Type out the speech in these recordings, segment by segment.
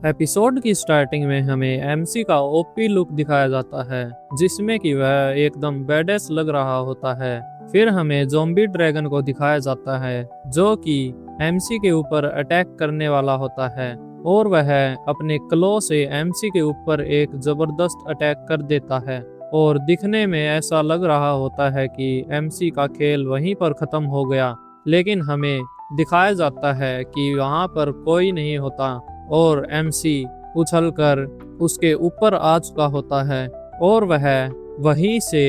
Episode की starting में हमें एमसी का ओपी लुक दिखाया जाता है, जिसमें कि वह एकदम बेडेस लग रहा होता है। फिर हमें ज़ॉम्बी ड्रैगन को दिखाया जाता है, जो कि एमसी के ऊपर अटैक करने वाला होता है और वह अपने क्लो से एमसी के ऊपर एक जबरदस्त अटैक कर देता है। और दिखने में ऐसा लग रहा होता है कि एमसी का खेल वहीं पर खत्म हो गया, लेकिन हमें दिखाया जाता है कि वहां पर कोई नहीं होता और एमसी उछलकर उसके ऊपर आ चुका होता है और वह वहीं से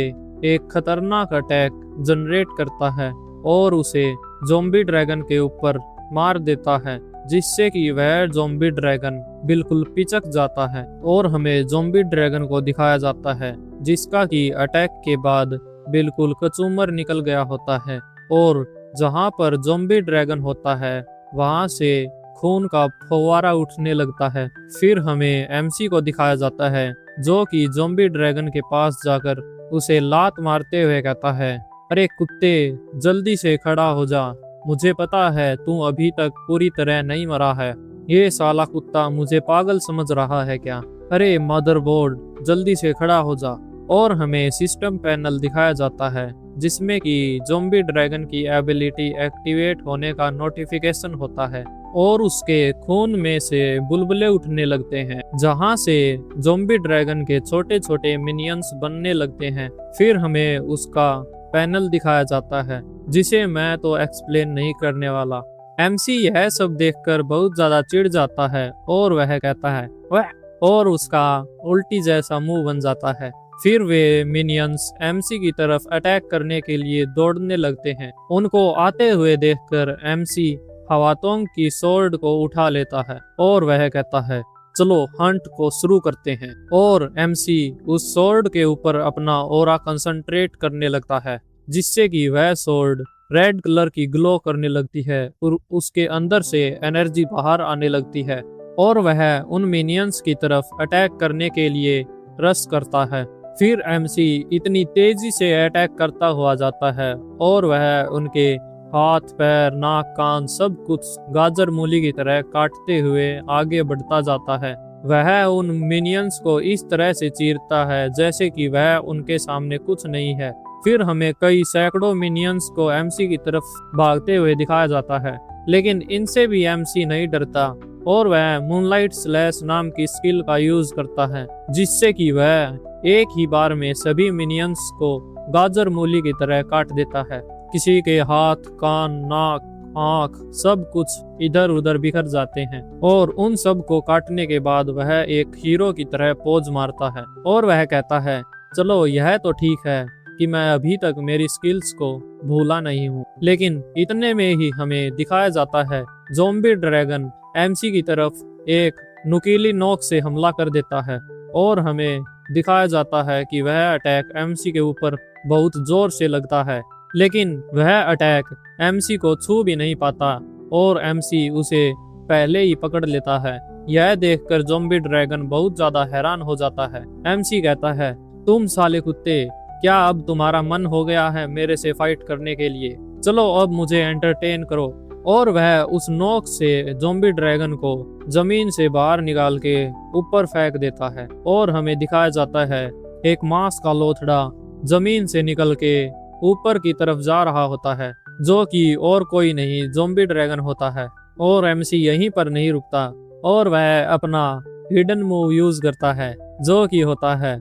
एक खतरनाक अटैक जनरेट करता है और उसे ज़ॉम्बी ड्रैगन के ऊपर मार देता है, जिससे कि वह ज़ॉम्बी ड्रैगन बिल्कुल पिचक जाता है। और हमें ज़ॉम्बी ड्रैगन को दिखाया जाता है, जिसका कि अटैक के बाद बिल्कुल कचूमर निकल गया होता है और जहां पर ज़ॉम्बी ड्रैगन होता है वहां से खून का फव्वारा उठने लगता है। फिर हमें एमसी को दिखाया जाता है, जो कि ज़ॉम्बी ड्रैगन के पास जाकर उसे लात मारते हुए कहता है, अरे कुत्ते, जल्दी से खड़ा हो जा, मुझे पता है तू अभी तक पूरी तरह नहीं मरा है। ये साला कुत्ता मुझे पागल समझ रहा है क्या? अरे मदरबोर्ड, जल्दी से खड़ा हो जा। और हमें सिस्टम पैनल दिखाया जाता है, जिसमें कि ज़ॉम्बी ड्रैगन की एबिलिटी एक्टिवेट होने का नोटिफिकेशन होता है और उसके खून में से बुलबुले उठने लगते हैं, जहां से ज़ॉम्बी ड्रैगन के छोटे छोटे मिनियंस बनने लगते हैं। फिर हमें उसका पैनल दिखाया जाता है, जिसे मैं तो एक्सप्लेन नहीं करने वाला। एमसी यह सब देखकर बहुत ज्यादा चिढ़ जाता है और वह कहता है वह, और उसका उल्टी जैसा मुंह बन जाता है। फिर वे मिनियंस एमसी की तरफ अटैक करने के लिए दौड़ने लगते हैं। उनको आते हुए देखकर एमसी हवातोंग की सोर्ड को उठा लेता है और वह कहता है, चलो हंट को शुरू करते हैं। और एमसी उस सोर्ड के ऊपर अपना ऑरा कंसंट्रेट करने लगता है, जिससे कि वह सोर्ड रेड कलर की ग्लो करने लगती है और उसके अंदर से एनर्जी बाहर आने लगती है और वह उन मिनियंस की तरफ अटैक करने के लिए रश करता है। फिर एमसी इतनी तेजी से अटैक करता हुआ जाता है और वह उनके हाथ, पैर, नाक, कान सब कुछ गाजर मूली की तरह काटते हुए आगे बढ़ता जाता है। वह उन मिनियंस को इस तरह से चीरता है जैसे कि वह उनके सामने कुछ नहीं है। फिर हमें कई सैकड़ों मिनियंस को एमसी की तरफ भागते हुए दिखाया जाता है, लेकिन इनसे भी एमसी नहीं डरता और वह मूनलाइट स्लैश नाम की स्किल का यूज करता है, जिससे कि वह एक ही बार में सभी मिनियंस को गाजर मूली की तरह काट देता है। किसी के हाथ, कान, नाक, आंख सब कुछ इधर उधर बिखर जाते हैं और उन सब को काटने के बाद वह एक हीरो की तरह पोज मारता है और वह कहता है, चलो यह तो ठीक है कि मैं अभी तक मेरी स्किल्स को भूला नहीं हूँ। लेकिन इतने में ही हमें दिखाया जाता है ज़ॉम्बी ड्रैगन एमसी की तरफ एक नुकीली नोक से हमला कर देता है और हमें दिखाया जाता है कि वह अटैक एमसी के ऊपर बहुत जोर से लगता है, लेकिन वह अटैक एमसी को छू भी नहीं पाता और एमसी उसे पहले ही पकड़ लेता है। यह देखकर ज़ॉम्बी ड्रैगन बहुत ज्यादा हैरान हो जाता है। एमसी कहता है, तुम साले कुत्ते, क्या अब तुम्हारा मन हो गया है मेरे से फाइट करने के लिए? चलो अब मुझे एंटरटेन करो। और वह उस नोक से ज़ॉम्बी ड्रैगन को जमीन से बाहर निकाल के ऊपर फेंक देता है और हमें दिखाया जाता है एक मांस का लोथड़ा जमीन से निकल के ऊपर की तरफ जा रहा होता है, जो कि और कोई नहीं ज़ॉम्बी ड्रैगन होता है। और एमसी यहीं पर नहीं रुकता और वह अपना हिडन मूव यूज करता है, जो कि होता है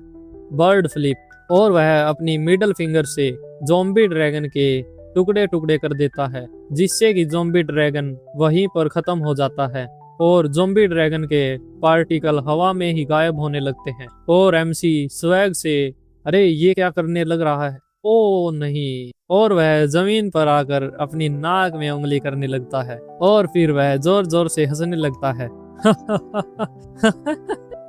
बर्ड फ्लिप। और वह अपनी मिडल फिंगर से ज़ॉम्बी ड्रैगन के टुकड़े टुकड़े कर देता है, जिससे कि ज़ॉम्बी ड्रैगन वहीं पर खत्म हो जाता है और ज़ॉम्बी ड्रैगन के पार्टिकल हवा में ही गायब होने लगते हैं। और एमसी स्वैग से, अरे ये क्या करने लग रहा है, ओ नहीं, और वह जमीन पर आकर अपनी नाक में उंगली करने लगता है और फिर वह जोर जोर से हंसने लगता है।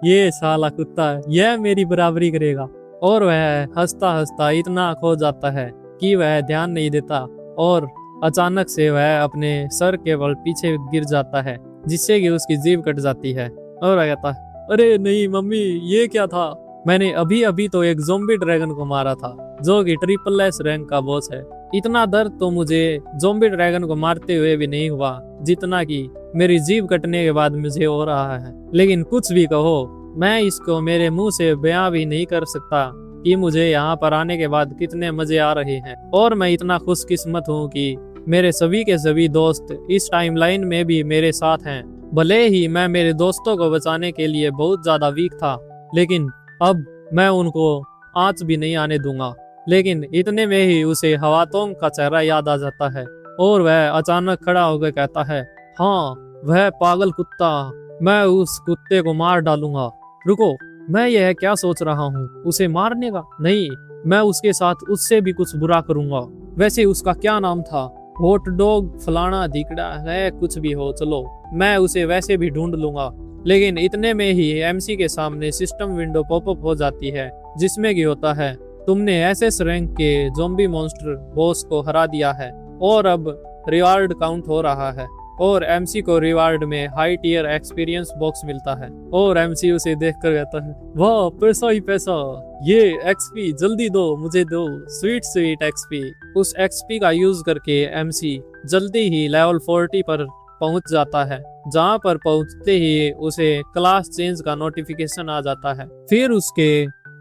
ये साला कुत्ता, यह मेरी बराबरी करेगा। और वह हंसता हंसता इतना खो जाता है कि वह ध्यान नहीं देता और अचानक से वह अपने सर के बल पीछे गिर जाता है, जिससे कि उसकी जीभ कट जाती है। और वह कहता है, अरे नहीं मम्मी, ये क्या था? मैंने अभी अभी तो एक ज़ॉम्बी ड्रैगन को मारा था, जो कि ट्रिपल एस रैंक का बॉस है। इतना दर्द तो मुझे ज़ॉम्बी ड्रैगन को मारते हुए भी नहीं हुआ जितना कि मेरी जीभ कटने के बाद मुझे हो रहा है। लेकिन कुछ भी कहो, मैं इसको मेरे मुंह से बयां भी नहीं कर सकता कि मुझे यहाँ पर आने के बाद कितने मजे आ रहे हैं। और मैं इतना खुशकिस्मत हूँ कि मेरे सभी के सभी दोस्त इस टाइमलाइन में भी मेरे साथ हैं। भले ही मैं मेरे दोस्तों को बचाने के लिए बहुत ज्यादा वीक था, लेकिन अब मैं उनको आंच भी नहीं आने दूंगा। लेकिन इतने में ही उसे हवातोंग का चेहरा याद आ जाता है और वह अचानक खड़ा होकर कहता है, हाँ वह पागल कुत्ता, मैं उस कुत्ते को मार डालूंगा। रुको, मैं यह क्या सोच रहा हूँ, उसे मारने का? नहीं, मैं उसके साथ उससे भी कुछ बुरा करूंगा। वैसे उसका क्या नाम था? हॉट डॉग फलाना धिकड़ा है, कुछ भी हो, चलो मैं उसे वैसे भी ढूंढ लूंगा। लेकिन इतने में ही एमसी के सामने सिस्टम विंडो पॉपअप हो जाती है, जिसमें कि होता है, तुमने एसएस रैंक के ज़ॉम्बी मॉन्स्टर बॉस को हरा दिया है और अब रिवार्ड काउंट हो रहा है। और एमसी को रिवार्ड में हाई टियर एक्सपीरियंस बॉक्स मिलता है और एमसी उसे देखकर कहता है, वाह पैसा ही पैसा, ये एक्सपी जल्दी दो, मुझे दो, स्वीट स्वीट एक्सपी। उस एक्सपी का यूज करके एमसी जल्दी ही लेवल 40 पर पहुंच जाता है, जहां पर पहुंचते ही उसे क्लास चेंज का नोटिफिकेशन आ जाता है। फिर उसके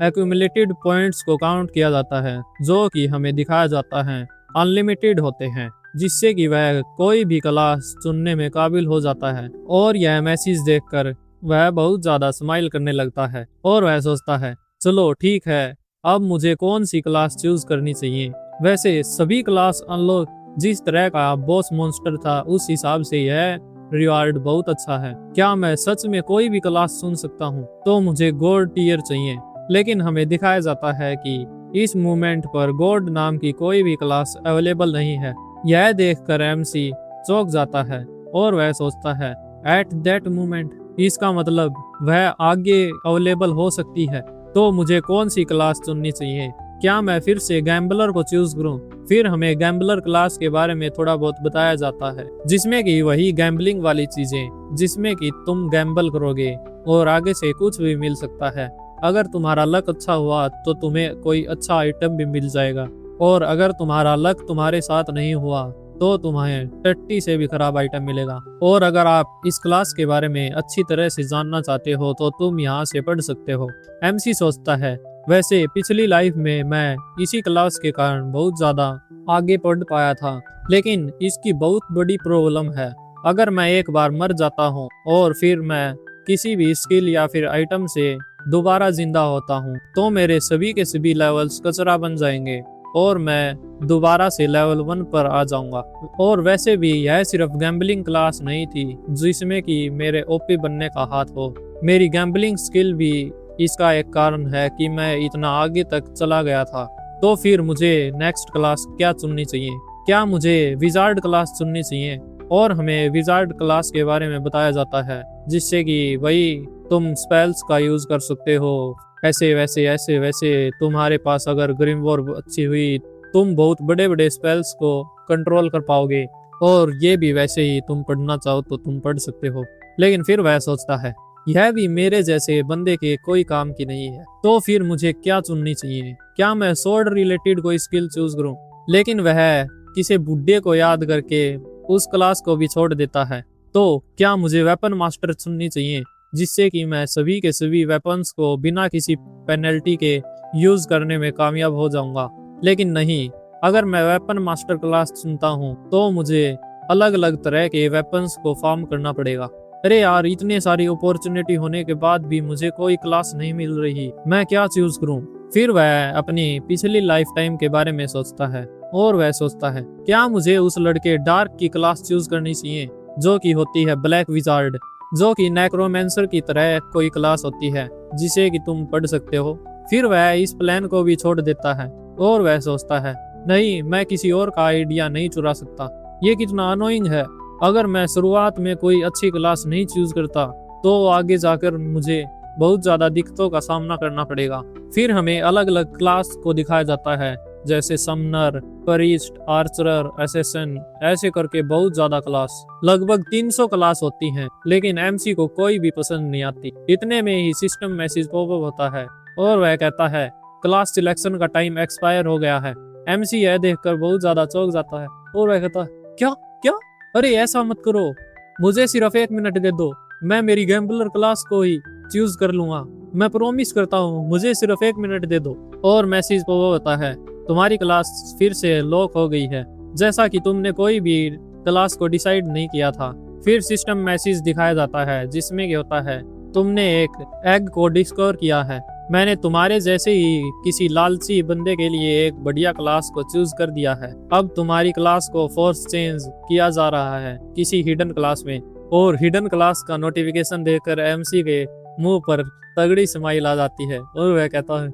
एक्यूमुलेटेड पॉइंट्स को काउंट किया जाता है, जो कि हमें दिखाया जाता है अनलिमिटेड होते हैं, जिससे कि वह कोई भी क्लास चुनने में काबिल हो जाता है। और यह मैसेज देखकर वह बहुत ज्यादा स्माइल करने लगता है और वह सोचता है, चलो ठीक है, अब मुझे कौन सी क्लास चूज करनी चाहिए। वैसे सभी क्लास अनलॉक, जिस तरह का बॉस मॉन्स्टर था उस हिसाब से यह रिवार्ड बहुत अच्छा है। क्या मैं सच में कोई भी क्लास चुन सकता हूँ? तो मुझे गोल्ड टियर चाहिए। लेकिन हमें दिखाया जाता है कि इस मूवमेंट पर गोल्ड नाम की कोई भी क्लास अवेलेबल नहीं है। यह देखकर एमसी चौंक जाता है और वह सोचता है, एट दैट मोमेंट, इसका मतलब वह आगे अवेलेबल हो सकती है, तो मुझे कौन सी क्लास चुननी चाहिए? क्या मैं फिर से गैम्बलर को चूज करूं? फिर हमें गैम्बलर क्लास के बारे में थोड़ा बहुत बताया जाता है, जिसमें कि वही गैम्बलिंग वाली चीजें, जिसमें कि तुम गैम्बल करोगे और आगे से कुछ भी मिल सकता है। अगर तुम्हारा लक अच्छा हुआ तो तुम्हें कोई अच्छा आइटम भी मिल जाएगा, और अगर तुम्हारा लक तुम्हारे साथ नहीं हुआ तो तुम्हें टट्टी से भी खराब आइटम मिलेगा। और अगर आप इस क्लास के बारे में अच्छी तरह से जानना चाहते हो तो तुम यहाँ से पढ़ सकते हो। एमसी सोचता है, वैसे पिछली लाइफ में मैं इसी क्लास के कारण बहुत ज्यादा आगे पढ़ पाया था, लेकिन इसकी बहुत बड़ी प्रॉब्लम है। अगर मैं एक बार मर जाता हूँ और फिर मैं किसी भी स्किल या फिर आइटम से दोबारा जिंदा होता हूँ, तो मेरे सभी के सभी लेवल्स कचरा बन जाएंगे और मैं दोबारा से लेवल 1 पर आ जाऊंगा। और वैसे भी यह सिर्फ गैम्बलिंग क्लास नहीं थी जिसमें कि मेरे ओपी बनने का हाथ हो, मेरी गैम्बलिंग स्किल भी इसका एक कारण है कि मैं इतना आगे तक चला गया था। तो फिर मुझे नेक्स्ट क्लास क्या चुननी चाहिए? क्या मुझे विजार्ड क्लास चुननी चाहिए? और हमें विजार्ड क्लास के बारे में बताया जाता है, जिससे कि वही तुम स्पेल्स का यूज कर सकते हो, ऐसे वैसे तुम्हारे पास अगर ग्रिम वॉर अच्छी हुई, तुम बहुत बड़े बड़े स्पेल्स को कंट्रोल कर पाओगे। और ये भी वैसे ही तुम पढ़ना चाहो तो तुम पढ़ सकते हो। लेकिन फिर वह सोचता है, यह भी मेरे जैसे बंदे के कोई काम की नहीं है, तो फिर मुझे क्या चुननी चाहिए? क्या मैं स्वॉर्ड रिलेटेड कोई स्किल चूज करूं? लेकिन वह किसी बुड्ढे को याद करके उस क्लास को भी छोड़ देता है। तो क्या मुझे वेपन मास्टर चुननी चाहिए, जिससे कि मैं सभी के सभी वेपन्स को बिना किसी पेनल्टी के यूज करने में कामयाब हो जाऊंगा? लेकिन नहीं, अगर मैं वेपन मास्टर क्लास चुनता हूं तो मुझे अलग अलग तरह के वेपन्स को फार्म करना पड़ेगा। अरे यार, इतने सारी अपॉर्चुनिटी होने के बाद भी मुझे कोई क्लास नहीं मिल रही, मैं क्या चूज करूं? फिर वह अपनी पिछली लाइफ टाइम के बारे में सोचता है और वह सोचता है, क्या मुझे उस लड़के डार्क की क्लास चूज करनी चाहिए, जो कि होती है ब्लैक विजार्ड, जो कि नेक्रोमेंसर की तरह कोई क्लास होती है जिसे कि तुम पढ़ सकते हो। फिर वह इस प्लान को भी छोड़ देता है और वह सोचता है, नहीं, मैं किसी और का आइडिया नहीं चुरा सकता, ये कितना अनोइंग है। अगर मैं शुरुआत में कोई अच्छी क्लास नहीं चूज करता तो आगे जाकर मुझे बहुत ज्यादा दिक्कतों का सामना करना पड़ेगा। फिर हमें अलग अलग क्लास को दिखाया जाता है, जैसे समनर, परिस्ट, आर्चरर, असैसिन, ऐसे करके बहुत ज्यादा क्लास, लगभग 300 क्लास होती हैं। लेकिन एमसी को कोई भी पसंद नहीं आती। इतने में ही सिस्टम मैसेज पॉपअप होता है और वह कहता है, क्लास सिलेक्शन का टाइम एक्सपायर हो गया है। MC यह देखकर बहुत ज्यादा चौंक जाता है और वह कहता है, क्या क्या? अरे ऐसा मत करो, मुझे सिर्फ 1 मिनट दे दो, मैं मेरी गैम्बलर क्लास को ही चूज कर लूंगा, मैं प्रॉमिस करता हूँ, मुझे सिर्फ 1 मिनट दे दो। और मैसेज पर वो होता है, तुम्हारी क्लास फिर से लॉक हो गई है, जैसा कि तुमने कोई भी क्लास को डिसाइड नहीं किया था। फिर सिस्टम मैसेज दिखाया जाता है जिसमें क्या होता है, तुमने एक एग को डिस्कवर किया है, मैंने तुम्हारे जैसे ही किसी लालची बंदे के लिए एक बढ़िया क्लास को चूज कर दिया है। अब तुम्हारी क्लास को फोर्स चेंज किया जा रहा है किसी हिडन क्लास में। और हिडन क्लास का नोटिफिकेशन देखकर MC के मुंह पर तगड़ी स्माइल आ जाती है और वह कहता है,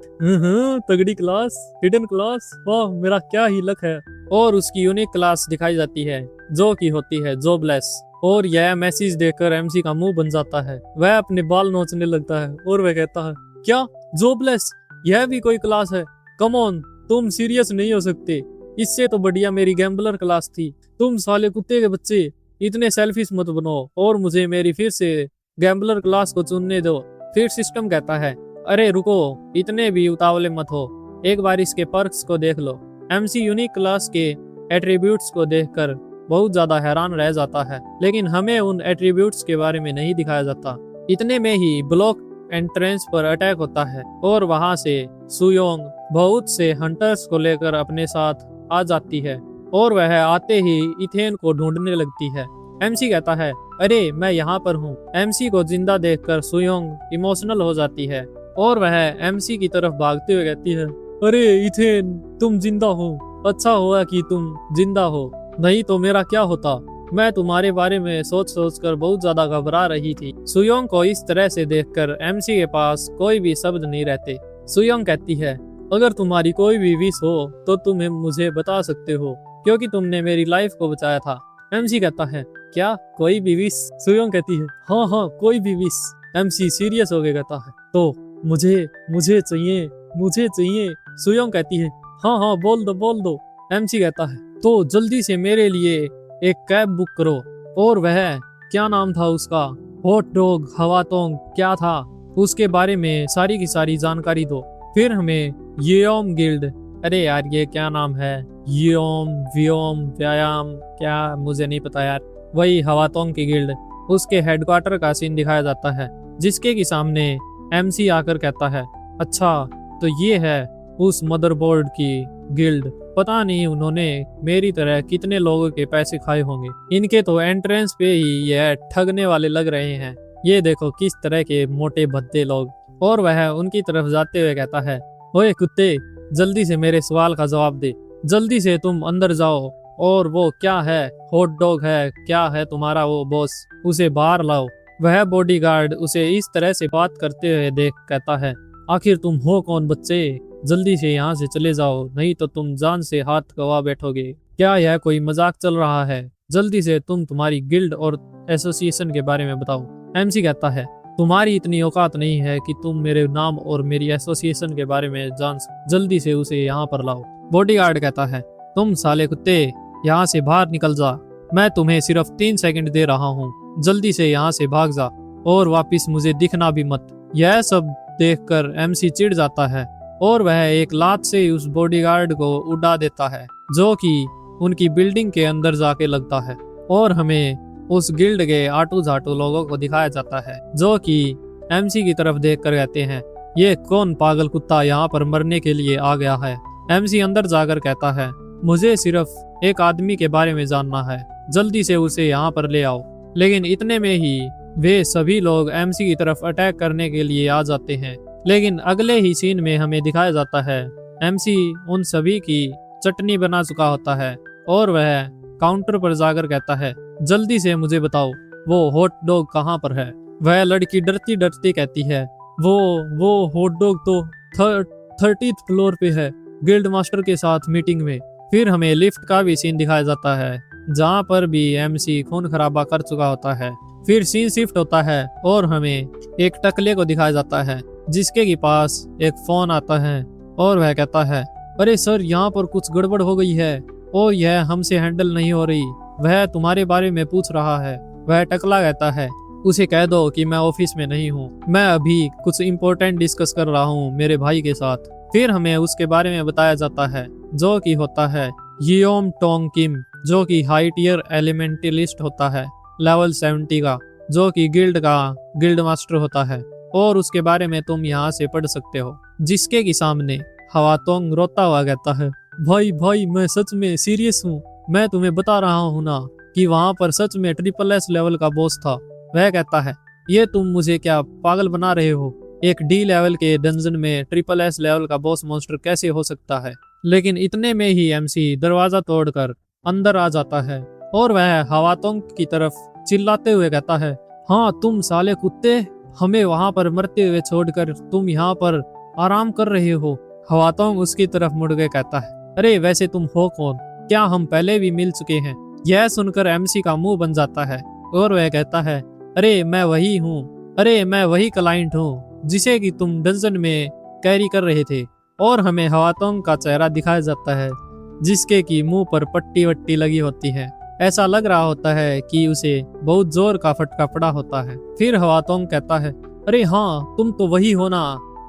तगड़ी क्लास, हिडन क्लास, वाह मेरा क्या ही लक है। और उसकी यूनिक क्लास दिखाई जाती है जो कि होती है जॉबलेस। और यह मैसेज देखकर MC का मुंह बन जाता है, वह अपने बाल नोचने लगता है और वह कहता है, क्या जॉबलेस, यह भी कोई क्लास है? कम ऑन, तुम सीरियस नहीं हो सकते, इससे तो बढ़िया मेरी गैम्बलर क्लास थी। तुम साले कुत्ते के बच्चे इतने सेल्फिश मत बनो और मुझे मेरी फिर से गैम्बलर क्लास को चुनने दो। फिर सिस्टम कहता है, अरे रुको, इतने भी उतावले मत हो, एक बार इसके पर्क्स को देख लो। MC यूनिक क्लास के एट्रीब्यूट्स को देखकर बहुत ज्यादा हैरान रह जाता है, लेकिन हमें उन एट्रीब्यूट्स के बारे में नहीं दिखाया जाता। इतने में ही ब्लॉक एंट्रेंस पर अटैक होता है और वहां से सुयोंग बहुत से हंटर्स को लेकर अपने साथ आ जाती है और वह आते ही इथेन को ढूंढने लगती है। MC कहता है, अरे मैं यहाँ पर हूँ। MC को जिंदा देखकर सुयोंग इमोशनल हो जाती है और वह MC की तरफ भागते हुए कहती है, अरे इथेन, तुम जिंदा हो, अच्छा हुआ कि तुम जिंदा हो, नहीं तो मेरा क्या होता। मैं तुम्हारे बारे में सोच कर बहुत ज्यादा घबरा रही थी। सुयोंग को इस तरह से देखकर MC के पास कोई भी शब्द नहीं रहते। सुयोंग कहती है, अगर तुम्हारी कोई भी विश हो तो तुम्हें मुझे बता सकते हो, क्योंकि तुमने मेरी लाइफ को बचाया था। MC कहता है, क्या कोई भी विश? सुयोंग कहती है, हाँ कोई भी विश। MC सीरियस हो गया कहता है, तो मुझे चाहिए। सुयोंग कहती है, हाँ बोल दो। MC कहता है, तो जल्दी से मेरे लिए एक कैब बुक करो। और वह क्या नाम था उसका, हॉट डॉग हवातोंग क्या था, उसके बारे में सारी की सारी जानकारी दो। फिर हमें येओम गिल्ड, अरे यार ये क्या नाम है, येओम व्योम व्यायाम, क्या मुझे नहीं पता यार, वही हवातोंग की गिल्ड, उसके हेडक्वार्टर का सीन दिखाया जाता है, जिसके की सामने MC आकर कहता है, अच्छा तो ये है उस मदरबोर्ड की गिल्ड, पता नहीं उन्होंने मेरी तरह कितने लोगों के पैसे खाए होंगे, इनके तो एंट्रेंस पे ही यह ठगने वाले लग रहे हैं, ये देखो किस तरह के मोटे भद्दे लोग। और वह उनकी तरफ जाते हुए कहता है, ओए कुत्ते, जल्दी से मेरे सवाल का जवाब दे, जल्दी से तुम अंदर जाओ, और वो क्या है, हॉट डॉग है, क्या है तुम्हारा वो बॉस, उसे बाहर लाओ। वह बॉडीगार्ड उसे इस तरह से बात करते हुए देख कहता है, आखिर तुम हो कौन बच्चे, जल्दी से यहाँ से चले जाओ, नहीं तो तुम जान से हाथ गवा बैठोगे। क्या यह कोई मजाक चल रहा है? जल्दी से तुम तुम्हारी गिल्ड और एसोसिएशन के बारे में बताओ। MC कहता है, तुम्हारी इतनी औकात नहीं है कि तुम मेरे नाम और मेरी एसोसिएशन के बारे में जान सको, जल्दी से उसे यहाँ पर लाओ। बॉडीगार्ड कहता है, तुम साले कुत्ते यहाँ से बाहर निकल जा, मैं तुम्हें सिर्फ 3 सेकंड दे रहा हूँ, जल्दी से यहाँ से भाग जा और वापिस मुझे दिखना भी मत। यह सब देखकर MC चिढ़ जाता है और वह एक लात से उस बॉडीगार्ड को उड़ा देता है, जो कि उनकी बिल्डिंग के अंदर जाके लगता है। और हमें उस गिल्ड के आटू झाटू लोगों को दिखाया जाता है, जो कि MC की तरफ देखकर कहते हैं, ये कौन पागल कुत्ता यहाँ पर मरने के लिए आ गया है। MC अंदर जाकर कहता है, मुझे सिर्फ एक आदमी के बारे में जानना है, जल्दी से उसे यहाँ पर ले आओ। लेकिन इतने में ही वे सभी लोग MC की तरफ अटैक करने के लिए आ जाते हैं। लेकिन अगले ही सीन में हमें दिखाया जाता है, MC उन सभी की चटनी बना चुका होता है और वह काउंटर पर जाकर कहता है, जल्दी से मुझे बताओ वो हॉट डॉग कहाँ पर है। वह लड़की डरती डरती कहती है, वो हॉट डॉग तो 30th फ्लोर पे है, गिल्ड मास्टर के साथ मीटिंग में। फिर हमें लिफ्ट का भी सीन दिखाया जाता है, जहाँ पर भी MC खून खराबा कर चुका होता है। फिर सीन शिफ्ट होता है और हमें एक टकले को दिखाया जाता है, जिसके के पास एक फोन आता है और वह कहता है, अरे सर यहाँ पर कुछ गड़बड़ हो गई है और यह हमसे हैंडल नहीं हो रही, वह तुम्हारे बारे में पूछ रहा है। वह टकला कहता है, उसे कह दो कि मैं ऑफिस में नहीं हूँ, मैं अभी कुछ इम्पोर्टेंट डिस्कस कर रहा हूँ मेरे भाई के साथ। फिर हमें उसके बारे में बताया जाता है जो कि होता है यियोम टोंग किम, जो कि हाई टियर एलिमेंटलिस्ट होता है लेवल 70 का, जो कि गिल्ड का गिल्ड मास्टर होता है। और उसके बारे में तुम यहाँ से पढ़ सकते हो। जिसके की सामने हवातोंग रोता हुआ कहता है, भाई भाई मैं सच में सीरियस हूँ, मैं तुम्हें बता रहा हूँ ना कि वहाँ पर सच में SSS लेवल का बॉस था। वह कहता है, ये तुम मुझे क्या पागल बना रहे हो? एक D लेवल के डंजन में SSS लेवल का बॉस मॉन्स्टर कैसे हो सकता है? लेकिन इतने में ही MC दरवाजा तोड़कर अंदर आ जाता है और वह हवातोंग की तरफ चिल्लाते हुए कहता है, हाँ तुम साले कुत्ते, हमें वहां पर मरते हुए छोड़कर तुम यहाँ पर आराम कर रहे हो। हवातोंग उसकी तरफ मुड़ के कहता है, अरे वैसे तुम हो कौन? क्या हम पहले भी मिल चुके हैं? यह सुनकर MC का मुंह बन जाता है और वह कहता है, अरे मैं वही हूँ, अरे मैं वही क्लाइंट हूँ जिसे कि तुम डंजन में कैरी कर रहे थे। और हमें हवातोंग का चेहरा दिखाया जाता है जिसके की मुंह पर पट्टी वट्टी लगी होती है। ऐसा लग रहा होता है कि उसे बहुत जोर का फटका पड़ा होता है। फिर हवातोंग कहता है, अरे हाँ तुम तो वही हो ना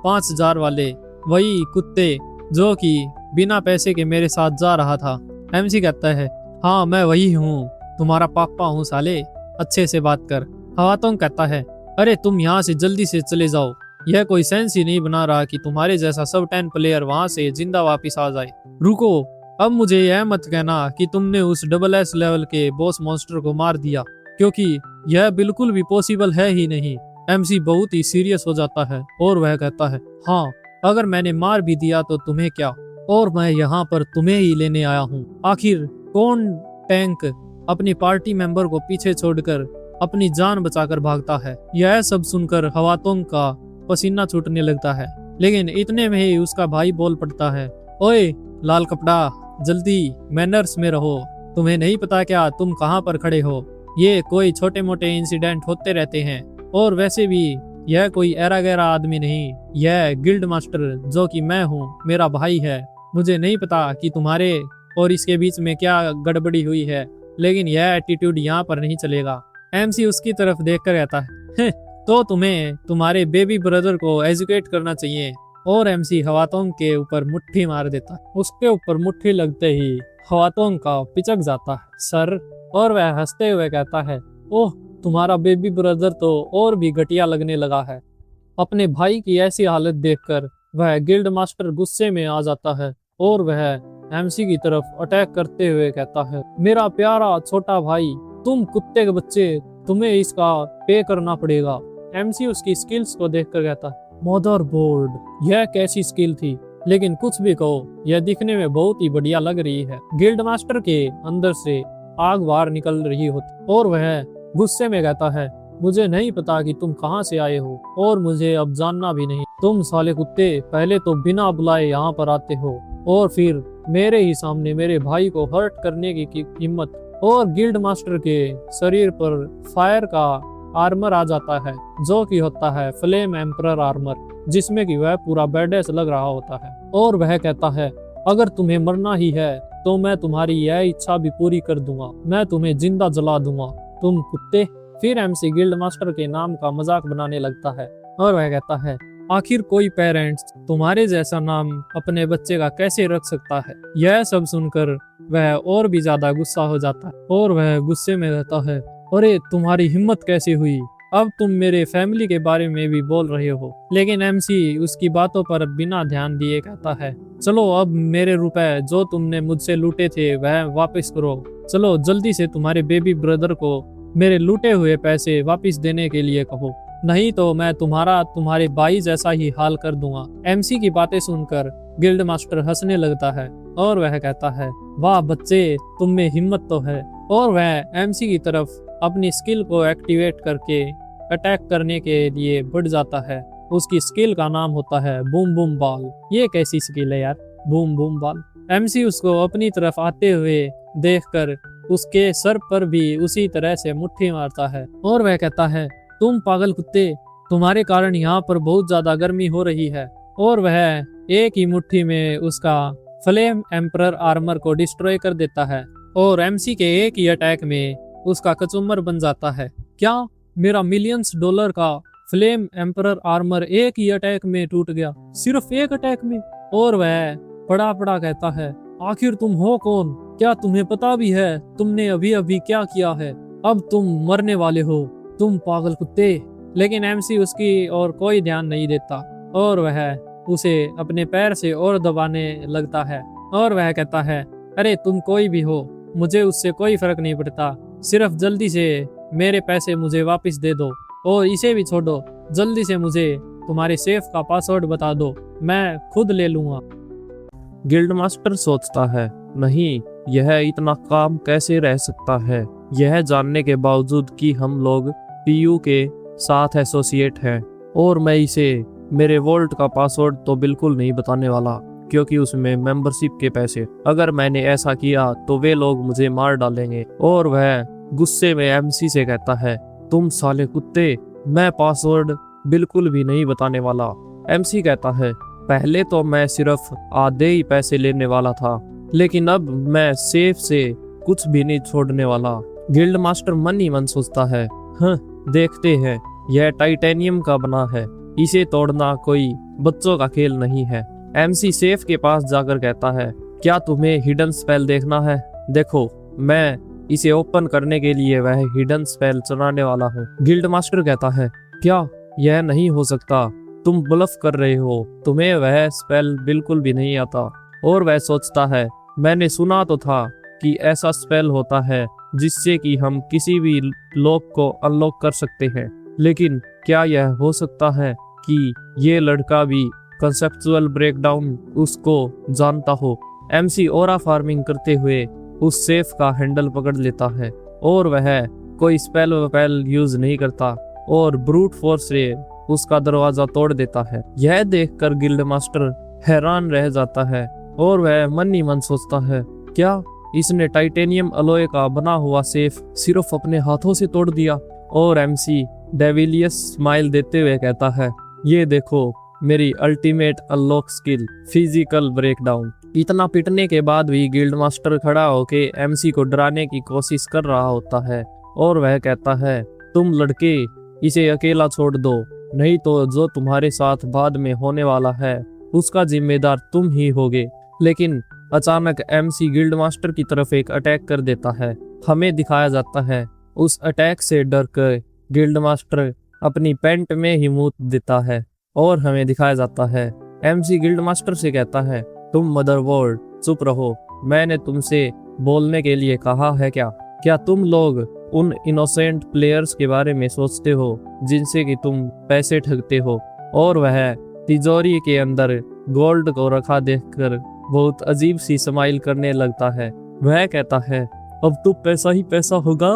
5000 वाले, वही कुत्ते जो कि बिना पैसे के मेरे साथ जा रहा था। MC कहता है, हाँ मैं वही हूँ, तुम्हारा पापा हूँ साले, अच्छे से बात कर। हवातोंग कहता है, अरे तुम यहाँ से जल्दी से चले जाओ, यह कोई सेंस ही नहीं बना रहा कि तुम्हारे जैसा सब 10 प्लेयर वहां से जिंदा वापिस आ जाए। रुको, अब मुझे यह मत कहना कि तुमने उस SSS लेवल के बॉस मॉन्स्टर को मार दिया, क्योंकि यह बिल्कुल भी पॉसिबल है ही नहीं। MC बहुत ही सीरियस हो जाता है और वह कहता है, हाँ अगर मैंने मार भी दिया तो तुम्हें क्या, और मैं यहाँ पर तुम्हें ही लेने आया हूँ। आखिर कौन टैंक अपनी पार्टी मेंबर को पीछे छोड़कर अपनी जान बचाकर भागता है? यह सब सुनकर हवातोंग का पसीना छूटने लगता है। लेकिन इतने में ही उसका भाई बोल पड़ता है, ओए लाल कपड़ा, जल्दी मैनर्स में रहो, तुम्हें नहीं पता क्या तुम कहाँ पर खड़े हो? ये कोई छोटे मोटे इंसिडेंट होते रहते हैं, और वैसे भी यह कोई ऐरा गैरा आदमी नहीं, यह गिल्ड मास्टर जो कि मैं हूँ, मेरा भाई है। मुझे नहीं पता कि तुम्हारे और इसके बीच में क्या गड़बड़ी हुई है, लेकिन यह एटीट्यूड यहाँ पर नहीं चलेगा। MC उसकी तरफ देखकर कहता है, तो तुम्हें तुम्हारे बेबी ब्रदर को एजुकेट करना चाहिए। और MC हवातोंग के ऊपर मुट्ठी मार देता है। उसके ऊपर मुट्ठी लगते ही हवातोंग का पिचक जाता है सर, और वह हंसते हुए कहता है, ओह तुम्हारा बेबी ब्रदर तो और भी घटिया लगने लगा है। अपने भाई की ऐसी हालत देखकर वह गिल्ड मास्टर गुस्से में आ जाता है और वह MC की तरफ अटैक करते हुए कहता है, मेरा प्यारा छोटा भाई, तुम कुत्ते के बच्चे, तुम्हें इसका पे करना पड़ेगा। MC उसकी स्किल्स को देखकर कहता है, मदरबोर्ड, यह कैसी स्किल थी? लेकिन कुछ भी कहो, यह दिखने में बहुत ही बढ़िया लग रही है। गिल्ड मास्टर के अंदर से आग बाहर निकल रही होती और वह गुस्से में कहता है, मुझे नहीं पता कि तुम कहां से आए हो और मुझे अब जानना भी नहीं। तुम साले कुत्ते पहले तो बिना बुलाए यहाँ पर आते हो और फिर मेरे ही सामने मेरे भाई को हर्ट करने की हिम्मत। और गिल्ड मास्टर के शरीर पर फायर का आर्मर आ जाता है जो कि होता है फ्लेम एम्परर आर्मर, जिसमें कि वह पूरा बैडेस लग रहा होता है। और वह कहता है, अगर तुम्हें मरना ही है तो मैं तुम्हारी यह इच्छा भी पूरी कर दूंगा, मैं तुम्हें जिंदा जला दूंगा, तुम कुत्ते। फिर MC गिल्ड मास्टर के नाम का मजाक बनाने लगता है और वह कहता है, आखिर कोई पेरेंट्स तुम्हारे जैसा नाम अपने बच्चे का कैसे रख सकता है? यह सब सुनकर वह और भी ज्यादा गुस्सा हो जाता है और वह गुस्से में रहता है, अरे तुम्हारी हिम्मत कैसे हुई? अब तुम मेरे फैमिली के बारे में भी बोल रहे हो। लेकिन MC उसकी बातों पर बिना ध्यान दिए कहता है, चलो अब मेरे रुपए जो तुमने मुझसे लूटे थे वह वापस करो। चलो जल्दी से तुम्हारे बेबी ब्रदर को मेरे लूटे हुए पैसे वापस देने के लिए कहो, नहीं तो मैं तुम्हारे भाई जैसा ही हाल कर दूंगा। MC की बातें सुनकर गिल्ड मास्टर हंसने लगता है और वह कहता है, वाह बच्चे, तुम में हिम्मत तो है। और वह MC की तरफ अपनी स्किल को एक्टिवेट करके अटैक करने के लिए बढ़ जाता है। उसकी स्किल का नाम होता है बूम बूम बॉल। ये कैसी स्किल है यार, बूम बूम बॉल। MC उसको अपनी तरफ आते हुए देखकर उसके सर पर भी उसी तरह से मुट्ठी मारता है और वह कहता है, तुम पागल कुत्ते, तुम्हारे कारण यहाँ पर बहुत ज्यादा गर्मी हो रही है। और वह एक ही मुट्ठी में उसका फ्लेम एम्परर आर्मर को डिस्ट्रॉय कर देता है और MC के एक ही अटैक में उसका कचूमर बन जाता है। क्या मेरा मिलियंस डॉलर का फ्लेम एम्परर आर्मर एक ही अटैक में टूट गया, सिर्फ एक अटैक में? और वह पड़ा पड़ा कहता है, आखिर तुम हो कौन? क्या तुम्हें पता भी है तुमने अभी अभी क्या किया है? अब तुम मरने वाले हो, तुम पागल कुत्ते। लेकिन एमसी उसकी और कोई ध्यान नहीं देता और वह उसे अपने पैर से और दबाने लगता है और वह कहता है, अरे तुम कोई भी हो, मुझे उससे कोई फर्क नहीं पड़ता, सिर्फ जल्दी से मेरे पैसे मुझे वापस दे दो और इसे भी छोड़ो, जल्दी से मुझे तुम्हारे सेफ का पासवर्ड बता दो, मैं खुद ले लूंगा। गिल्ड मास्टर सोचता है, नहीं, यह इतना काम कैसे रह सकता है, यह जानने के बावजूद कि हम लोग पीयू के साथ एसोसिएट हैं और मैं इसे मेरे वोल्ट का पासवर्ड तो बिल्कुल नहीं बताने वाला, क्योंकि उसमें मेंबरशिप के पैसे, अगर मैंने ऐसा किया तो वे लोग मुझे मार डालेंगे। और वह गुस्से में एमसी से कहता है, तुम साले कुत्ते, मैं पासवर्ड बिल्कुल भी नहीं बताने वाला। एमसी कहता है, पहले तो मैं सिर्फ आधे ही पैसे लेने वाला था, लेकिन अब मैं सेफ से कुछ भी नहीं छोड़ने वाला। गिल्ड मास्टर मन ही मन सोचता है, हाँ देखते हैं, यह टाइटेनियम का बना है, इसे तोड़ना कोई बच्चों का खेल नहीं है। एमसी सेफ के पास जाकर कहता है, क्या तुम्हें हिडन स्पेल देखना है? देखो, मैं इसे ओपन करने के लिए वह हिडन स्पेल चलाने वाला हूँ। गिल्ड मास्टर कहता है, क्या यह नहीं हो सकता, तुम ब्लफ कर रहे हो, तुम्हें वह स्पेल बिल्कुल भी नहीं आता। और वह सोचता है, मैंने सुना तो था कि ऐसा स्पेल होता है जिससे कि हम किसी भी लॉक को अनलॉक कर सकते हैं, लेकिन क्या यह हो सकता है कि ये लड़का भी कंसेप्चुअल ब्रेकडाउन उसको जानता हो? एमसी ओरा फार्मिंग करते हुए उस सेफ का हैंडल पकड़ लेता है और वह कोई स्पेल वेल यूज नहीं करता और ब्रूट फोर्स से उसका दरवाजा तोड़ देता है। यह देखकर गिल्ड मास्टर हैरान रह जाता है और वह मन ही मन सोचता है, क्या इसने टाइटेनियम अलॉय का बना हुआ सेफ सिर्फ अपने हाथों से तोड़ दिया? और एमसी डेविलियस स्माइल देते हुए कहता है, ये देखो मेरी ultimate unlock skill, physical breakdown. इतना पिटने के बाद भी गिल्ड मास्टर खड़ा होके एमसी को डराने की कोशिश कर रहा होता है और वह कहता है, तुम लड़के इसे अकेला छोड़ दो, नहीं तो जो तुम्हारे साथ बाद में होने वाला है उसका जिम्मेदार तुम ही होगे। लेकिन अचानक एमसी गिल्ड मास्टर की तरफ एक अटैक कर देता है। हमें दिखाया जाता है उस अटैक से डर कर गिल्ड मास्टर अपनी पैंट में ही मूत देता है और हमें दिखाया जाता है एमसी गिल्ड मास्टर से कहता है, तुम मदरबोर्ड चुप रहो, मैंने तुमसे बोलने के लिए कहा है क्या तुम लोग उन इनोसेंट प्लेयर्स के बारे में सोचते हो जिनसे कि तुम पैसे ठगते हो? और वह तिजोरी के अंदर गोल्ड को रखा देखकर बहुत अजीब सी स्माइल करने लगता है। वह कहता है, अब तो पैसा ही पैसा होगा।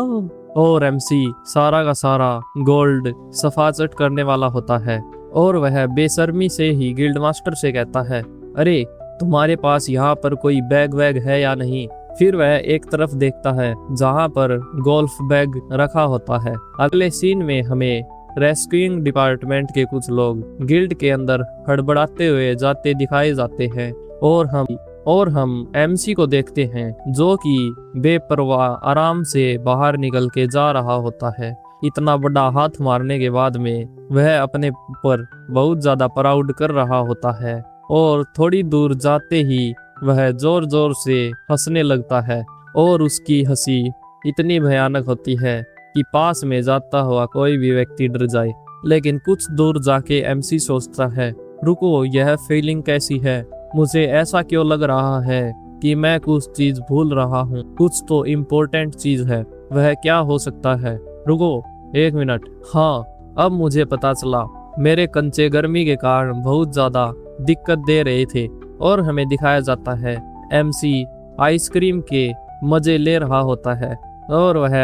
और एमसी सारा का सारा गोल्ड सफाचट करने वाला होता है और वह बेशर्मी से ही गिल्ड मास्टर से कहता है, अरे तुम्हारे पास यहाँ पर कोई बैग वैग है या नहीं? फिर वह एक तरफ देखता है जहाँ पर गोल्फ बैग रखा होता है। अगले सीन में हमें रेस्क्यूइंग डिपार्टमेंट के कुछ लोग गिल्ड के अंदर हड़बड़ाते हुए जाते दिखाए जाते हैं और हम एमसी को देखते हैं जो कि बेपरवाह आराम से बाहर निकल के जा रहा होता है। इतना बड़ा हाथ मारने के बाद में वह अपने ऊपर बहुत ज्यादा प्राउड कर रहा होता है और थोड़ी दूर जाते ही वह जोर जोर से हंसने लगता है और उसकी हंसी इतनी भयानक होती है कि पास में जाता हुआ कोई भी व्यक्ति डर जाए। लेकिन कुछ दूर जाके एमसी सोचता है, रुको, यह फीलिंग कैसी है? मुझे ऐसा क्यों लग रहा है कि मैं कुछ चीज भूल रहा हूँ, कुछ तो इम्पोर्टेंट चीज है। वह क्या हो सकता है? रुको एक मिनट, हाँ अब मुझे पता चला, मेरे कंचे गर्मी के कारण बहुत ज्यादा दिक्कत दे रहे थे। और हमें दिखाया जाता है एमसी आइसक्रीम के मजे ले रहा होता है और वह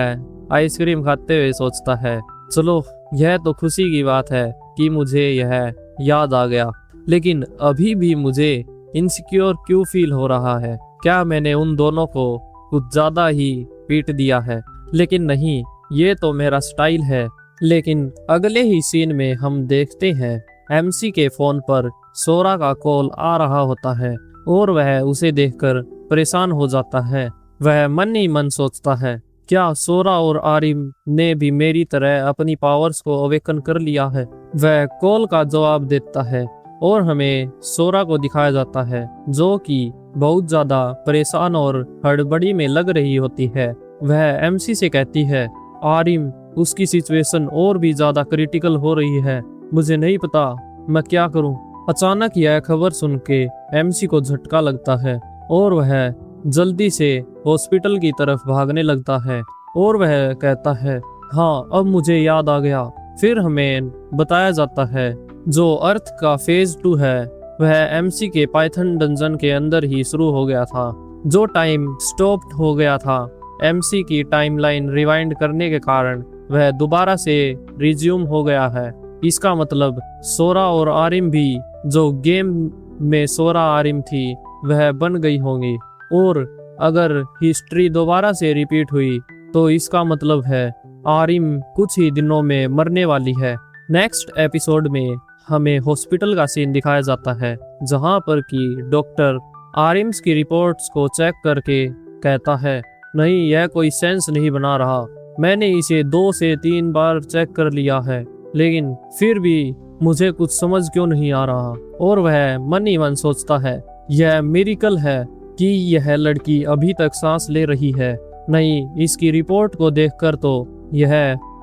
आइसक्रीम खाते हुए सोचता है, चलो यह तो खुशी की बात है कि मुझे यह याद आ गया, लेकिन अभी भी मुझे इनसिक्योर क्यों फील हो रहा है? क्या मैंने उन दोनों को कुछ ज्यादा ही पीट दिया है? लेकिन नहीं, ये तो मेरा स्टाइल है। लेकिन अगले ही सीन में हम देखते हैं एमसी के फोन पर सोरा का कॉल आ रहा होता है और वह उसे देखकर परेशान हो जाता है। वह मन ही मन सोचता है, क्या सोरा और आरिम ने भी मेरी तरह अपनी पावर्स को अवेकन कर लिया है? वह कॉल का जवाब देता है और हमें सोरा को दिखाया जाता है जो कि बहुत ज्यादा परेशान और हड़बड़ी में लग रही होती है। वह एमसी से कहती है, आरिम, उसकी सिचुएशन और भी ज्यादा क्रिटिकल हो रही है, मुझे नहीं पता मैं क्या करूं। अचानक यह खबर सुन के एमसी को झटका लगता है और वह जल्दी से हॉस्पिटल की तरफ भागने लगता है और वह कहता है, हाँ अब मुझे याद आ गया। फिर हमें बताया जाता है जो अर्थ का फेज 2 है वह एमसी के पाइथन डंजन के अंदर ही शुरू हो गया था। जो टाइम स्टॉप्ड हो गया था एमसी की टाइमलाइन रिवाइंड करने के कारण वह दोबारा से रिज्यूम हो गया है। इसका मतलब सोरा और आरिम भी जो गेम में सोरा आरिम थी वह बन गई होंगी, और अगर हिस्ट्री दोबारा से रिपीट हुई तो इसका मतलब है आरिम कुछ ही दिनों में मरने वाली है। नेक्स्ट एपिसोड में हमें हॉस्पिटल का सीन दिखाया जाता है जहां पर कि डॉक्टर आरिम्स की रिपोर्ट्स को चेक करके कहता है, नहीं यह कोई सेंस नहीं बना रहा, मैंने इसे 2 से 3 बार चेक कर लिया है लेकिन फिर भी मुझे कुछ समझ क्यों नहीं आ रहा। और वह मन ही मन सोचता है, यह मिरेकल है कि यह लड़की अभी तक सांस ले रही है, नहीं इसकी रिपोर्ट को देखकर तो यह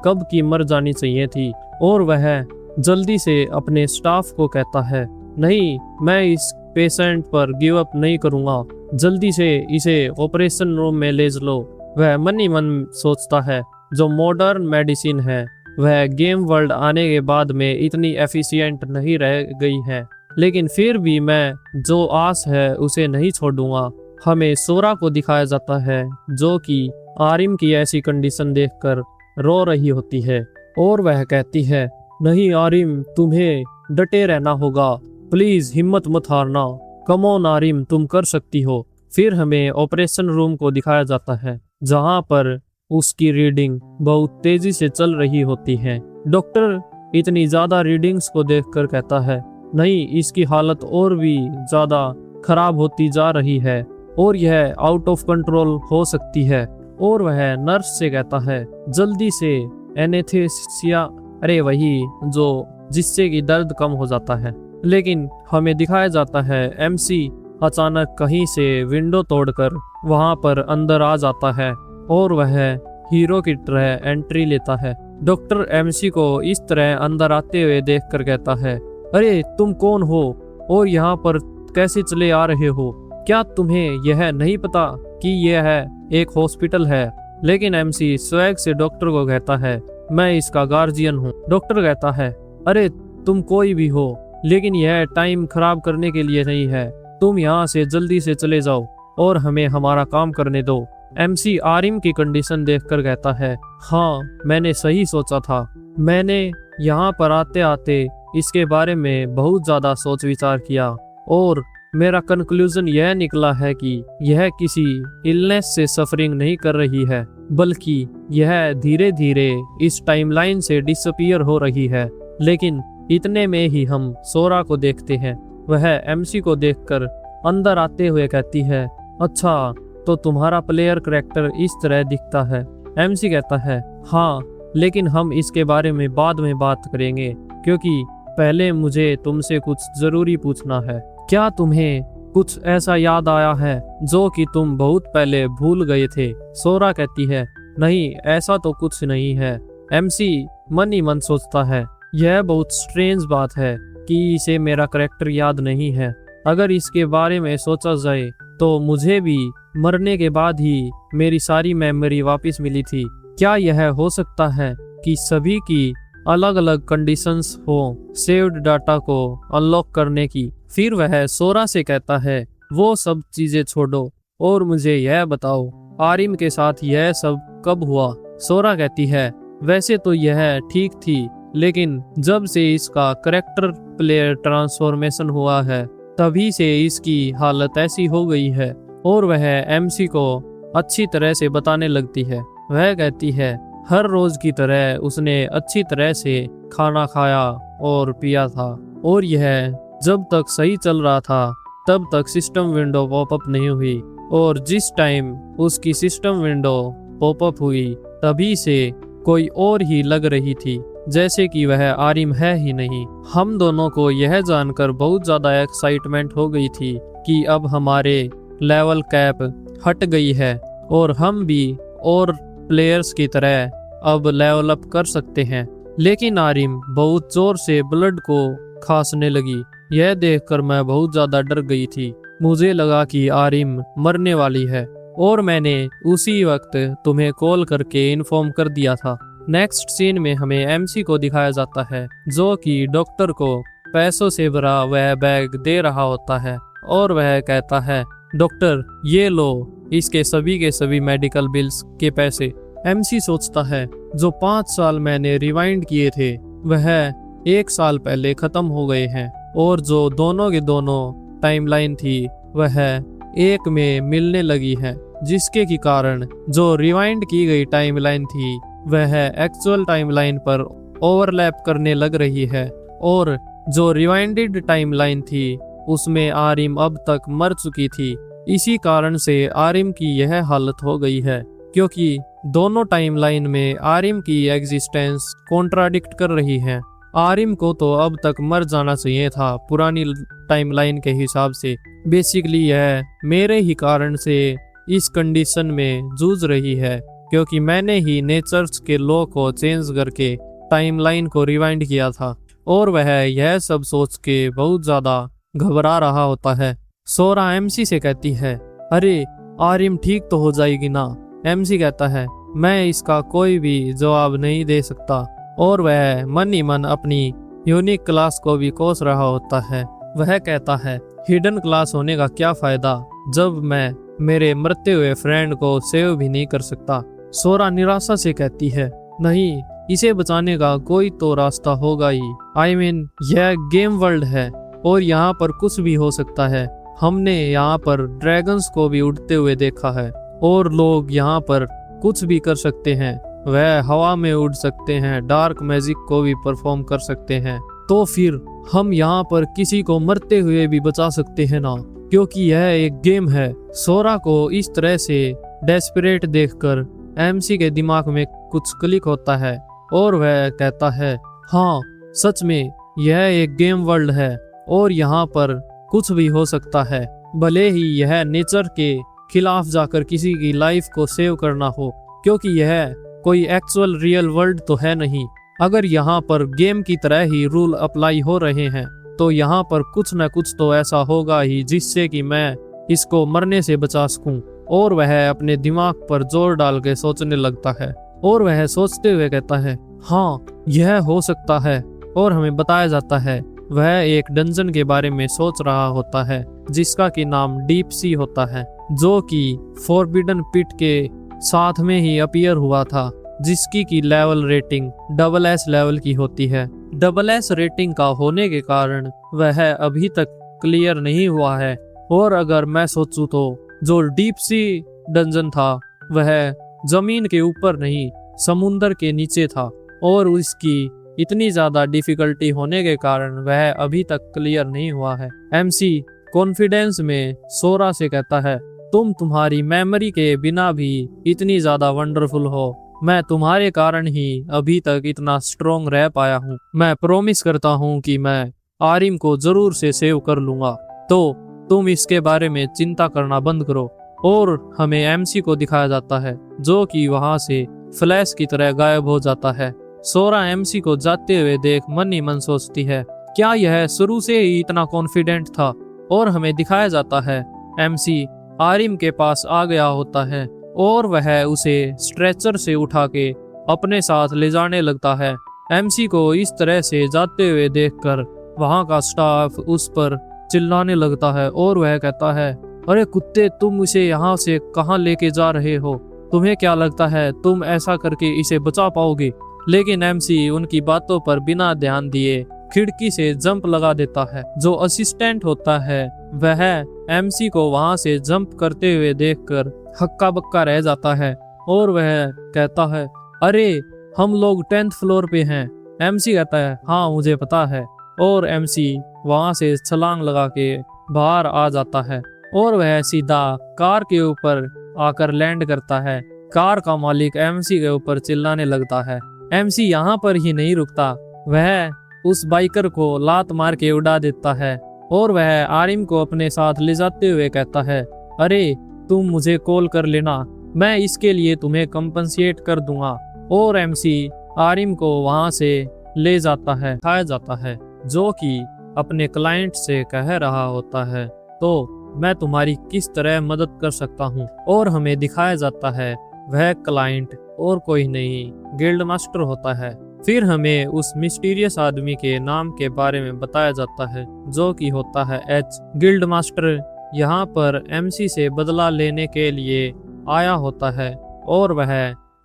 कब की मर जानी चाहिए थी। और वह जल्दी से अपने स्टाफ को कहता है, नहीं मैं इस पेशेंट पर गिव अप नहीं करूंगा, जल्दी से इसे ऑपरेशन रूम में ले चलो। वह मन ही मन सोचता है, जो मॉडर्न मेडिसिन है वह गेम वर्ल्ड आने के बाद में इतनी एफिशिएंट नहीं रह गई है, लेकिन फिर भी मैं जो आस है उसे नहीं छोड़ूंगा। हमें सोरा को दिखाया जाता है जो कि आरिम की ऐसी कंडीशन देखकर रो रही होती है और वह कहती है, नहीं आरिम तुम्हें डटे रहना होगा, प्लीज हिम्मत मत हारना, कम ऑन आरिम तुम कर सकती हो। फिर हमें ऑपरेशन रूम को दिखाया जाता है जहां पर उसकी रीडिंग बहुत तेजी से चल रही होती है। डॉक्टर इतनी ज्यादा रीडिंग्स को देखकर कहता है, नहीं इसकी हालत और भी ज्यादा खराब होती जा रही है और यह आउट ऑफ कंट्रोल हो सकती है। और वह नर्स से कहता है, जल्दी से एनेस्थीसिया, अरे वही जो जिससे कि दर्द कम हो जाता है। लेकिन हमें दिखाया जाता है एमसी अचानक कहीं से विंडो तोड़कर वहां पर अंदर आ जाता है और वह हीरो की तरह एंट्री लेता है। डॉक्टर एमसी को इस तरह अंदर आते हुए देखकर कहता है, अरे तुम कौन हो और यहाँ पर कैसे चले आ रहे हो? क्या तुम्हें यह नहीं पता कि यह एक हॉस्पिटल है? लेकिन एमसी स्वैग से डॉक्टर को कहता है, मैं इसका गार्जियन हूँ। डॉक्टर कहता है, अरे तुम कोई भी हो लेकिन यह टाइम खराब करने के लिए नहीं है, तुम यहाँ से जल्दी से चले जाओ और हमें हमारा काम करने दो। एमसी आरिम की कंडीशन देखकर कहता है, हाँ मैंने सही सोचा था, मैंने यहाँ पर आते आते इसके बारे में बहुत ज्यादा सोच विचार किया और मेरा कंक्लूजन यह निकला है कि यह किसी इलनेस से सफरिंग नहीं कर रही है, बल्कि यह धीरे धीरे इस टाइमलाइन से डिसअपीयर हो रही है। लेकिन इतने में ही हम सोरा को देखते हैं। वह एमसी को देखकर अंदर आते हुए कहती है, अच्छा तो तुम्हारा प्लेयर कैरेक्टर इस तरह दिखता है। एमसी कहता है, हाँ लेकिन हम इसके बारे में बाद में बात करेंगे, क्योंकि पहले मुझे तुमसे कुछ जरूरी पूछना है। क्या तुम्हें कुछ ऐसा याद आया है जो कि तुम बहुत पहले भूल गए थे? सोरा कहती है, नहीं ऐसा तो कुछ नहीं है। एमसी मन ही मन सोचता है, यह बहुत स्ट्रेंज बात है कि इसे मेरा कैरेक्टर याद नहीं है। अगर इसके बारे में सोचा जाए तो मुझे भी मरने के बाद ही मेरी सारी मेमोरी वापस मिली थी। क्या यह हो सकता है कि सभी की अलग अलग कंडीशंस हो सेव्ड डाटा को अनलॉक करने की? फिर वह सोरा से कहता है, वो सब चीजें छोड़ो और मुझे यह बताओ आरिम के साथ यह सब कब हुआ? सोरा कहती है, वैसे तो यह ठीक थी, लेकिन जब से इसका कैरेक्टर प्लेयर ट्रांसफॉर्मेशन हुआ है तभी से इसकी हालत ऐसी हो गई है। और वह एमसी को अच्छी तरह से बताने लगती है। वह कहती है, हर रोज की तरह उसने अच्छी तरह से खाना खाया और पिया था और यह जब तक सही चल रहा था तब तक सिस्टम विंडो पॉपअप नहीं हुई, और जिस टाइम उसकी सिस्टम विंडो पॉपअप हुई तभी से कोई और ही लग रही थी, जैसे कि वह आरिम है ही नहीं। हम दोनों को यह जानकर बहुत ज्यादा एक्साइटमेंट हो गई थी कि अब हमारे लेवल कैप हट गई है और हम भी और प्लेयर्स की तरह अब लेवल अप कर सकते हैं। लेकिन आरिम बहुत जोर से ब्लड को खांसने लगी। यह देखकर मैं बहुत ज्यादा डर गई थी। मुझे लगा कि आरिम मरने वाली है और मैंने उसी वक्त तुम्हें कॉल करके इन्फॉर्म कर दिया था। नेक्स्ट सीन में हमें एमसी को दिखाया जाता है जो कि डॉक्टर को पैसों से भरा वह बैग दे रहा होता है और वह कहता है, डॉक्टर ये लो इसके सभी के सभी मेडिकल बिल्स के पैसे। एमसी सोचता है जो 5 साल मैंने रिवाइंड किए थे वह 1 साल पहले खत्म हो गए हैं और जो दोनों के दोनों टाइमलाइन थी वह एक में मिलने लगी है, जिसके की कारण जो रिवाइंड की गई टाइमलाइन थी वह एक्चुअल टाइमलाइन पर ओवरलैप करने लग रही है और जो रिवाइंडेड टाइमलाइन थी उसमें आरिम अब तक मर चुकी थी। इसी कारण से आरिम की यह हालत हो गई है क्योंकि दोनों टाइमलाइन में आरिम की एग्जिस्टेंस कॉन्ट्राडिक्ट कर रही है। आरिम को तो अब तक मर जाना चाहिए था पुरानी टाइमलाइन के हिसाब से। बेसिकली यह मेरे ही कारण से इस कंडीशन में जूझ रही है क्योंकि मैंने ही नेचर्स के लॉ को चेंज करके टाइमलाइन को रिवाइंड किया था और वह यह सब सोच के बहुत ज्यादा घबरा रहा होता है। सोरा एमसी से कहती है, अरे आरिम ठीक तो हो जाएगी ना। एमसी कहता है, मैं इसका कोई भी जवाब नहीं दे सकता और वह मन ही मन अपनी यूनिक क्लास को भी कोस रहा होता है। वह कहता है, हिडन क्लास होने का क्या फायदा जब मैं मेरे मरते हुए फ्रेंड को सेव भी नहीं कर सकता। सोरा निराशा से कहती है, नहीं इसे बचाने का कोई तो रास्ता होगा ही। I mean, यह गेम वर्ल्ड है और यहाँ पर कुछ भी हो सकता है। हमने यहाँ पर ड्रैगन्स को भी उड़ते हुए देखा है और लोग यहाँ पर कुछ भी कर सकते हैं। वह हवा में उड़ सकते हैं, डार्क मैजिक को भी परफॉर्म कर सकते हैं। तो फिर हम यहाँ पर किसी को मरते हुए भी बचा सकते हैं ना, क्योंकि यह एक गेम है। सोरा को इस तरह से डेस्परेट देखकर एमसी के दिमाग में कुछ क्लिक होता है और वह कहता है, हाँ सच में यह एक गेम वर्ल्ड है और यहाँ पर कुछ भी हो सकता है, भले ही यह नेचर के खिलाफ जाकर किसी की लाइफ को सेव करना हो, क्योंकि यह कोई एक्चुअल रियल वर्ल्ड तो है नहीं। अगर यहाँ पर गेम की तरह ही रूल अप्लाई हो रहे हैं तो यहाँ पर कुछ न कुछ तो ऐसा होगा ही जिससे कि मैं इसको मरने से बचा सकूं। और वह अपने दिमाग पर जोर डाल के सोचने लगता है और वह सोचते हुए कहता है, हाँ यह हो सकता है। और हमें बताया जाता है वह एक डंजन के बारे में सोच रहा होता है जिसका कि नाम डीप सी होता है, जो कि फॉरबिडन पिट के साथ में ही अपीयर हुआ था, जिसकी की लेवल रेटिंग SS लेवल की होती है। SS रेटिंग का होने के कारण वह अभी तक क्लियर नहीं हुआ है। और अगर मैं सोचूं तो जो डीप सी डंजन था वह जमीन के ऊपर नहीं समुंदर के नीचे था और उसकी इतनी ज्यादा डिफिकल्टी होने के कारण वह अभी तक क्लियर नहीं हुआ है। एमसी कॉन्फिडेंस में सोरा से कहता है, तुम तुम्हारी मेमोरी के बिना भी इतनी ज्यादा वंडरफुल हो। मैं तुम्हारे कारण ही अभी तक इतना स्ट्रोंग रह पाया हूँ। मैं प्रॉमिस करता हूँ कि मैं आरिम को जरूर से सेव कर लूंगा। तो तुम इसके बारे में चिंता करना बंद करो। और हमें एमसी को दिखाया जाता है जो कि वहां से फ्लैश की तरह गायब हो जाता है। सोरा एमसी को जाते हुए देख मन ही मन सोचती है, क्या यह शुरू से ही इतना कॉन्फिडेंट था। और हमें दिखाया जाता है एमसी आरिम के पास आ गया होता है और वह उसे स्ट्रेचर से उठा के अपने साथ ले जाने लगता है। एमसी को इस तरह से जाते हुए देखकर वहां का स्टाफ उस पर चिल्लाने लगता है और वह कहता है, अरे कुत्ते, तुम इसे यहाँ से कहाँ लेके जा रहे हो? तुम्हें क्या लगता है तुम ऐसा करके इसे बचा पाओगे? लेकिन एमसी उनकी बातों पर बिना ध्यान दिए खिड़की से जंप लगा देता है। जो असिस्टेंट होता है वह एमसी को वहां से जंप करते हुए देखकर हक्का बक्का रह जाता है और वह कहता है, अरे हम लोग 10th फ्लोर पे हैं। एमसी कहता है, हाँ मुझे पता है। और एमसी वहां से छलांग लगा के बाहर आ जाता है और वह सीधा कार के ऊपर आकर लैंड करता है। कार का मालिक एमसी के ऊपर चिल्लाने लगता है। एमसी यहाँ पर ही नहीं रुकता, वह उस बाइकर को लात मार के उड़ा देता है और वह आरिम को अपने साथ ले जाते हुए कहता है, अरे तुम मुझे कॉल कर लेना, मैं इसके लिए तुम्हें कंपनसेट कर दूंगा। और एमसी आरिम को वहां से ले जाता है, खाया जाता है, जो कि अपने क्लाइंट से कह रहा होता है, तो मैं तुम्हारी किस तरह मदद कर सकता हूँ। और हमें दिखाया जाता है वह क्लाइंट और कोई नहीं गिल्ड मास्टर होता है। फिर हमें उस मिस्टीरियस आदमी के नाम के बारे में बताया जाता है, जो कि होता है एच। गिल्ड मास्टर यहाँ पर एमसी से बदला लेने के लिए आया होता है और वह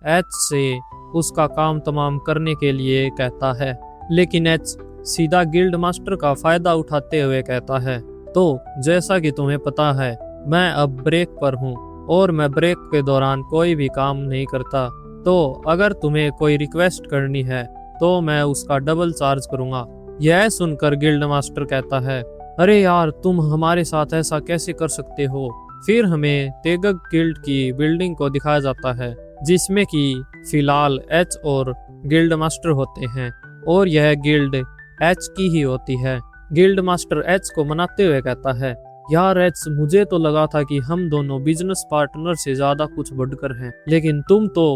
एच से उसका काम तमाम करने के लिए कहता है, लेकिन एच सीधा गिल्ड मास्टर का फायदा उठाते हुए कहता है, तो जैसा कि तुम्हें पता है मैं अब ब्रेक पर हूँ और मैं ब्रेक के दौरान कोई भी काम नहीं करता, तो अगर तुम्हें कोई रिक्वेस्ट करनी है तो मैं उसका डबल चार्ज करूँगा। यह सुनकर गिल्ड मास्टर कहता है, अरे यार तुम हमारे साथ ऐसा कैसे कर सकते हो। फिर हमें तेगक गिल्ड की बिल्डिंग को दिखाया जाता है, जिसमें कि फिलहाल एच और गिल्ड मास्टर होते हैं और यह गिल्ड एच की ही होती है। गिल्ड मास्टर एच को मनाते हुए कहता है, यार एच मुझे तो लगा था कि हम दोनों बिजनेस पार्टनर से ज्यादा कुछ बढ़कर हैं, लेकिन तुम तो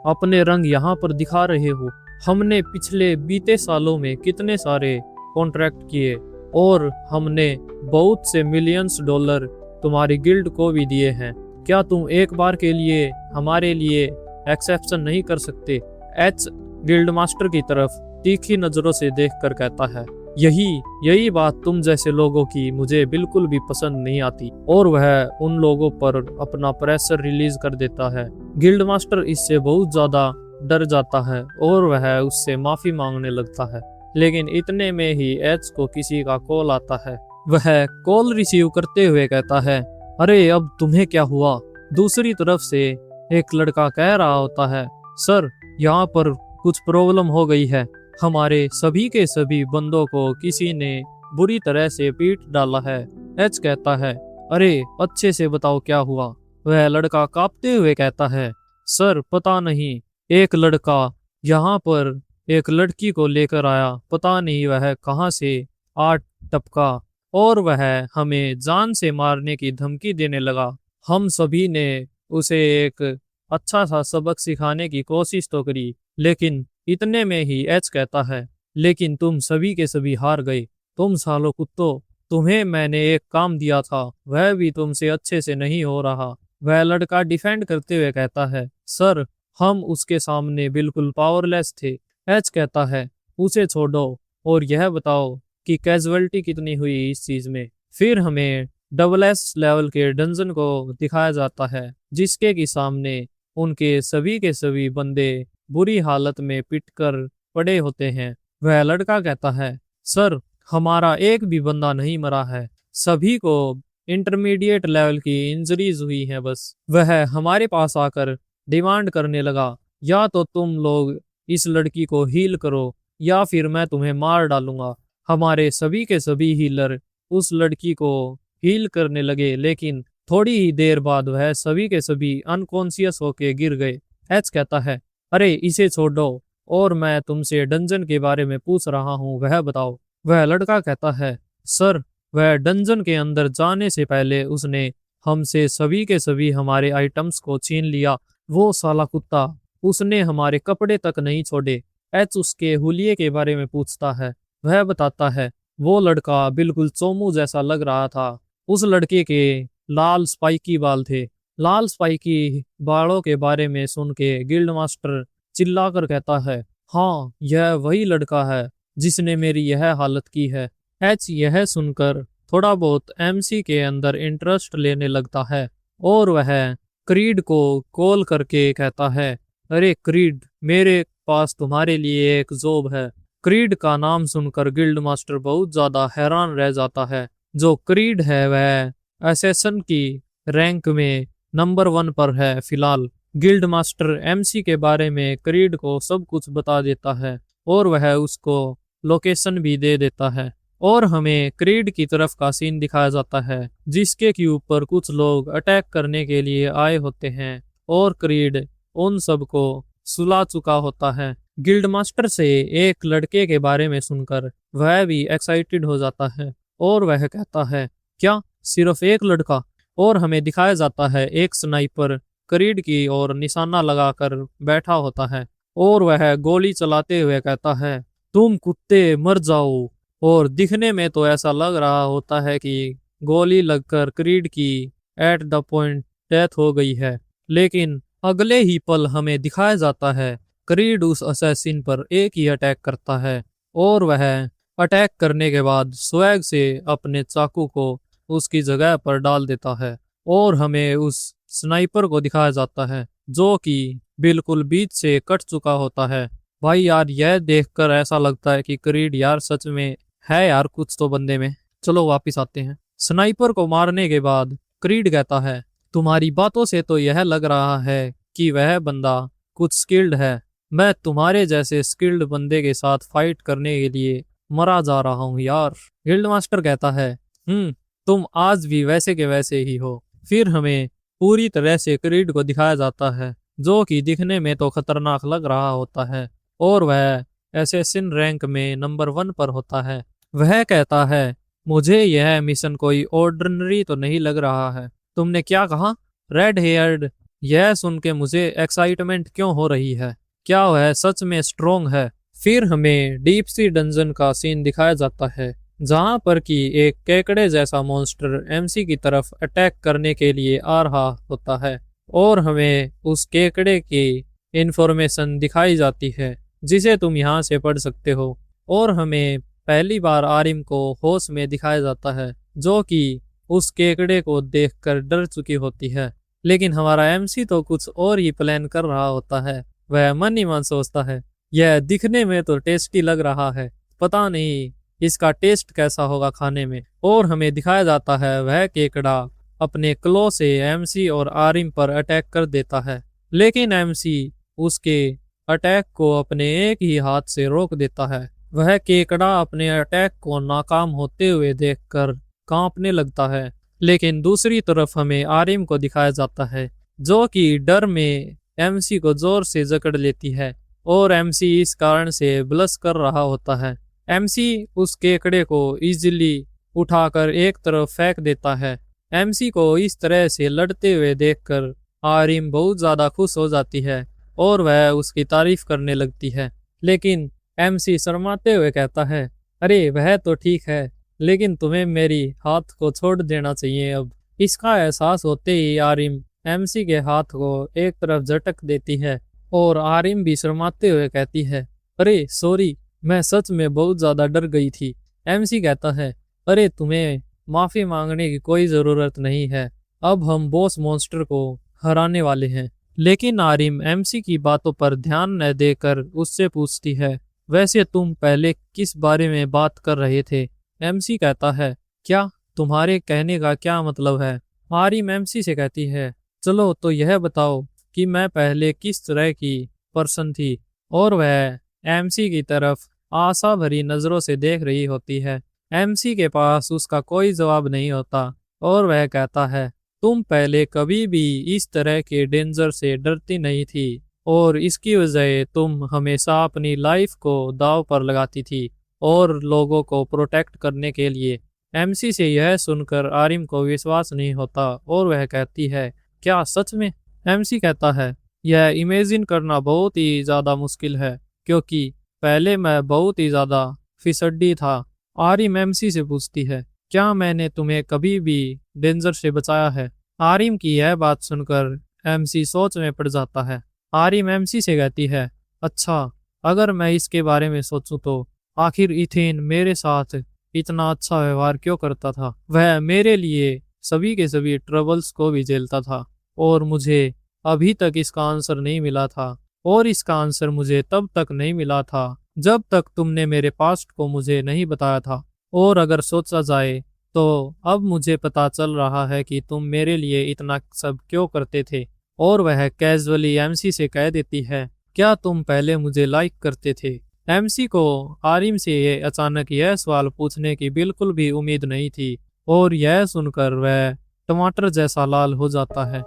अपने रंग यहाँ पर दिखा रहे हो। हमने पिछले बीते सालों में कितने सारे कॉन्ट्रैक्ट किए और हमने बहुत से मिलियंस डॉलर तुम्हारी गिल्ड को भी दिए हैं, क्या तुम एक बार के लिए हमारे लिए एक्सेप्शन नहीं कर सकते। एच गिल्ड मास्टर की तरफ तीखी नजरों से देखकर कहता है, यही बात तुम जैसे लोगों की मुझे बिल्कुल भी पसंद नहीं आती। और वह उन लोगों पर अपना प्रेशर रिलीज कर देता है। गिल्ड मास्टर इससे बहुत ज्यादा डर जाता है और वह उससे माफी मांगने लगता है, लेकिन इतने में ही एच को किसी का कॉल आता है। वह कॉल रिसीव करते हुए कहता है, अरे अब तुम्हें क्या हुआ। दूसरी तरफ से एक लड़का कह रहा होता है, सर यहाँ पर कुछ प्रॉब्लम हो गई है, हमारे सभी के सभी बंदों को किसी ने बुरी तरह से पीट डाला है। एच कहता है, अरे अच्छे से बताओ क्या हुआ। वह लड़का कांपते हुए कहता है, सर पता नहीं, एक लड़का यहाँ पर एक लड़की को लेकर आया, पता नहीं वह कहाँ से आ टपका और वह हमें जान से मारने की धमकी देने लगा। हम सभी ने उसे एक अच्छा सा सबक सिखाने की कोशिश तो करी, लेकिन इतने में ही एच कहता है, लेकिन तुम सभी के सभी हार गए। तुम सालों कुत्तों, तुम्हें मैंने एक काम दिया था, वह भी तुमसे अच्छे से नहीं हो रहा। वह लड़का डिफेंड करते हुए कहता है, सर हम उसके सामने बिल्कुल पावरलेस थे। एच कहता है, उसे छोड़ो और यह बताओ कि कैजुअलिटी कितनी हुई इस चीज में। फिर हमें डबल एस लेवल के डंजन को दिखाया जाता है, जिसके की सामने उनके सभी के सभी बंदे बुरी हालत में पिटकर पड़े होते हैं। वह लड़का कहता है, सर हमारा एक भी बंदा नहीं मरा है, सभी को इंटरमीडिएट लेवल की इंजरीज हुई हैं बस। वह हमारे पास आकर डिमांड करने लगा, या तो तुम लोग इस लड़की को हील करो या फिर मैं तुम्हें मार डालूंगा। हमारे सभी के सभी हीलर उस लड़की को हील करने लगे, लेकिन थोड़ी ही देर बाद वह सभी के सभी अनकॉन्शियस होके गिर गए। एच कहता है, अरे इसे छोड़ो और मैं तुमसे डंजन के बारे में पूछ रहा हूँ, वह बताओ। वह लड़का कहता है, सर वह डंजन के अंदर जाने से पहले उसने हमसे सभी के सभी हमारे आइटम्स को छीन लिया। वो साला कुत्ता, उसने हमारे कपड़े तक नहीं छोड़े। एच उसके हुलिये के बारे में पूछता है। वह बताता है, वो लड़का बिल्कुल चोमू जैसा लग रहा था। उस लड़के के लाल स्पाइकी बाल थे। लाल स्पाइकी बालों के बारे में सुन के गिल्ड मास्टर चिल्लाकर कहता है, हाँ यह वही लड़का है जिसने मेरी यह हालत की है। एच यह सुनकर थोड़ा बहुत एमसी के अंदर इंटरेस्ट लेने लगता है और वह क्रीड को कॉल करके कहता है, अरे क्रीड, मेरे पास तुम्हारे लिए एक जॉब है। क्रीड का नाम सुनकर गिल्ड मास्टर बहुत ज्यादा हैरान रह जाता है। जो क्रीड है वह एसेसन की रैंक में नंबर 1 पर है फिलहाल। गिल्ड मास्टर एमसी के बारे में क्रीड को सब कुछ बता देता है और वह उसको लोकेशन भी दे देता है। और हमें क्रीड की तरफ का सीन दिखाया जाता है, जिसके के ऊपर कुछ लोग अटैक करने के लिए आए होते हैं और क्रीड उन सबको सुला चुका होता है। गिल्ड मास्टर से एक लड़के के बारे में सुनकर वह भी एक्साइटेड हो जाता है और वह कहता है, क्या सिर्फ एक लड़का? और हमें दिखाया जाता है एक स्नाइपर क्रीड की ओर निशाना लगाकर बैठा होता है और वह गोली चलाते हुए कहता है, तुम कुत्ते मर जाओ। और दिखने में तो ऐसा लग रहा होता है कि गोली लगकर क्रीड की एट द पॉइंट डेथ हो गई है, लेकिन अगले ही पल हमें दिखाया जाता है क्रीड उस असैसिन पर एक ही अटैक करता है और वह अटैक करने के बाद स्वैग से अपने चाकू को उसकी जगह पर डाल देता है और हमें उस स्नाइपर को दिखाया जाता है जो कि बिल्कुल बीच से कट चुका होता है। भाई यार, यह देखकर ऐसा लगता है कि क्रीड यार सच में है यार कुछ तो बंदे में। चलो वापिस आते हैं। स्नाइपर को मारने के बाद क्रीड कहता है, तुम्हारी बातों से तो यह लग रहा है कि वह बंदा कुछ स्किल्ड है। मैं तुम्हारे जैसे स्किल्ड बंदे के साथ फाइट करने के लिए मरा जा रहा हूँ यार। गिल्ड मास्टर कहता है, तुम आज भी वैसे के वैसे ही हो। फिर हमें पूरी तरह से क्रीड को दिखाया जाता है जो कि दिखने में तो खतरनाक लग रहा होता है और वह एसेसिन रैंक में नंबर 1 पर होता है। वह कहता है, मुझे यह मिशन कोई ऑर्डिनरी तो नहीं लग रहा है। तुमने क्या कहा? Red heard. यह सुन के मुझे एक्साइटमेंट क्यों हो रही है? क्या वह सच में स्ट्रोंग है? फिर हमें डीप सी डंजन का सीन दिखाया जाता है जहां पर कि एक केकड़े जैसा मॉन्स्टर एमसी की तरफ अटैक करने के लिए आ रहा होता है और हमें उस केकड़े की इंफॉर्मेशन दिखाई जाती है जिसे तुम यहाँ से पढ़ सकते हो। और हमें पहली बार आरिम को होश में दिखाया जाता है जो कि उस केकड़े को देखकर डर चुकी होती है, लेकिन हमारा एमसी तो कुछ और ही प्लान कर रहा होता है। वह मन ही मन सोचता है, यह दिखने में तो टेस्टी लग रहा है, पता नहीं इसका टेस्ट कैसा होगा खाने में। और हमें दिखाया जाता है वह केकड़ा अपने क्लो से एमसी और आरिम पर अटैक कर देता है, लेकिन एमसी उसके अटैक को अपने एक ही हाथ से रोक देता है। वह केकड़ा अपने अटैक को नाकाम होते हुए देखकर कांपने लगता है, लेकिन दूसरी तरफ हमें आरिम को दिखाया जाता है जो कि डर में एमसी को जोर से जकड़ लेती है और एमसी इस कारण से ब्लश कर रहा होता है। एमसी उस केकड़े को इजीली उठाकर एक तरफ फेंक देता है। एमसी को इस तरह से लड़ते हुए देखकर आरिम बहुत ज्यादा खुश हो जाती है और वह उसकी तारीफ करने लगती है, लेकिन एमसी शर्माते हुए कहता है, अरे वह तो ठीक है, लेकिन तुम्हें मेरी हाथ को छोड़ देना चाहिए अब। इसका एहसास होते ही आरिम एमसी के हाथ को एक तरफ झटक देती है और आरिम भी शर्माते हुए कहती है, अरे सॉरी, मैं सच में बहुत ज्यादा डर गई थी। एमसी कहता है, अरे तुम्हें माफी मांगने की कोई जरूरत नहीं है, अब हम बॉस मॉन्स्टर को हराने वाले हैं। लेकिन आरिम एमसी की बातों पर ध्यान न देकर उससे पूछती है, वैसे तुम पहले किस बारे में बात कर रहे थे? एमसी कहता है, क्या तुम्हारे कहने का क्या मतलब है? आरिम एमसी से कहती है, चलो तो यह बताओ कि मैं पहले किस तरह की पर्सन थी। और वह एमसी की तरफ आशा भरी नजरों से देख रही होती है। एमसी के पास उसका कोई जवाब नहीं होता और वह कहता है, तुम पहले कभी भी इस तरह के डेंजर से डरती नहीं थी और इसकी वजह तुम हमेशा अपनी लाइफ को दांव पर लगाती थी और लोगों को प्रोटेक्ट करने के लिए। एमसी से यह सुनकर आरिम को विश्वास नहीं होता और वह कहती है, क्या सच में? एमसी कहता है, यह इमेजिन करना बहुत ही ज्यादा मुश्किल है क्योंकि पहले मैं बहुत ही ज्यादा फिसड्डी था। आरिम एमसी से पूछती है, क्या मैंने तुम्हें कभी भी डेंजर से बचाया है? आरिम की यह बात सुनकर एमसी सोच में पड़ जाता है। आरिम एमसी से कहती है, अच्छा, अगर मैं इसके बारे में सोचूं तो आखिर इथेन मेरे साथ इतना अच्छा व्यवहार क्यों करता था? वह मेरे लिए सभी के सभी ट्रबल्स को भी झेलता था और मुझे अभी तक इसका आंसर नहीं मिला था और इसका आंसर मुझे तब तक नहीं मिला था जब तक तुमने मेरे पास्ट को मुझे नहीं बताया था। और अगर सोचा जाए तो अब मुझे पता चल रहा है कि तुम मेरे लिए इतना सब क्यों करते थे। और वह कैजुअली एमसी से कह देती है, क्या तुम पहले मुझे लाइक करते थे? एमसी को आरिम से ये अचानक यह सवाल पूछने की बिल्कुल भी उम्मीद नहीं थी और यह सुनकर वह टमाटर जैसा लाल हो जाता है।